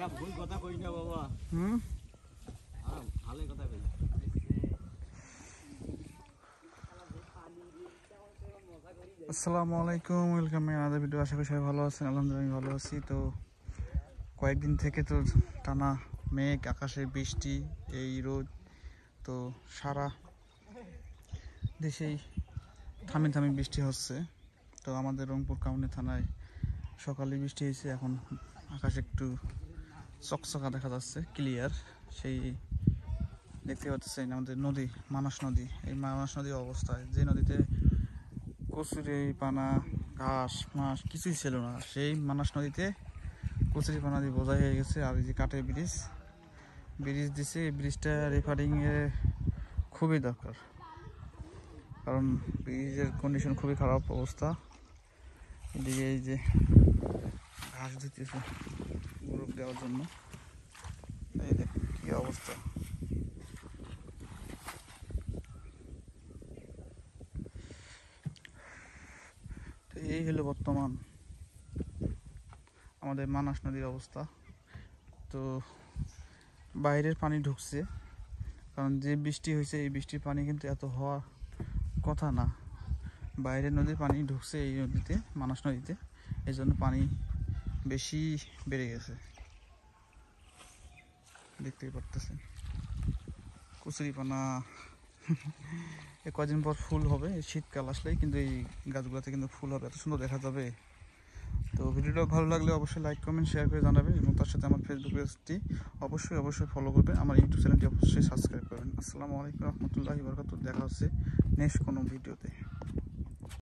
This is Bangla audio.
আসসালামু আলাইকুম, ওয়েলকাম মাই আনাদার ভিডিও। আশা করি সবাই ভালো আছেন। আলহামদুলিল্লাহ আমি ভালো আছি। তো কয়েকদিন থেকে তো টানা মেঘ, আকাশে বৃষ্টি, এই রোদ, তো সারা দেশেই থামি থামি বৃষ্টি হচ্ছে। তো আমাদের রংপুর কাউনি থানায় সকালে বৃষ্টি হয়েছে, এখন আকাশ একটু চকচকা দেখা যাচ্ছে, ক্লিয়ার। সেই দেখতে পাচ্ছেন আমাদের নদী মানাস নদী, এই মানাস নদীর অবস্থায়, যে নদীতে কচুরি পানা, ঘাস মাছ কিছুই ছিল না, সেই মানাস নদীতে কচুরি পানা দিয়ে বোঝাই হয়ে গেছে। আর এই যে কাঠের ব্রিজ দিছে, এই ব্রিজটা রিপেয়ারিংয়ে খুবই দরকার, কারণ ব্রিজের কন্ডিশন খুবই খারাপ অবস্থা। এদিকে এই যে ঘাস দিতেছে গ্রুপ দেওয়ার জন্য, এই যে কি অবস্থা। তো এই হলো বর্তমান আমাদের মানাস নদীর অবস্থা। তো বাইরের পানি ঢুকছে, কারণ যে বৃষ্টি হয়েছে এই বৃষ্টির পানি কিন্তু এত হওয়ার কথা না। বাইরের নদীর পানি ঢুকছে এই নদীতে, মানাস নদীতে, এই জন্য পানি বেশি বেড়ে গেছে। দেখতেই পারতেছেন কচুরিপানা। কদিন পর ফুল হবে, শীতকাল আসলেই কিন্তু এই গাছগুলোতে কিন্তু ফুল হবে, এত সুন্দর দেখা যাবে। তো ভিডিওটা ভালো লাগলে অবশ্যই লাইক কমেন্ট শেয়ার করে জানাবেন, এবং তার সাথে আমার ফেসবুক পেজটি অবশ্যই ফলো করবেন, আমার ইউটিউব চ্যানেলটি অবশ্যই সাবস্ক্রাইব করবেন। আসসালামু আলাইকুম রহমতুল্লাহি ওয়া বারাকাতুহু। দেখা হচ্ছে নেক্সট কোনো ভিডিওতে।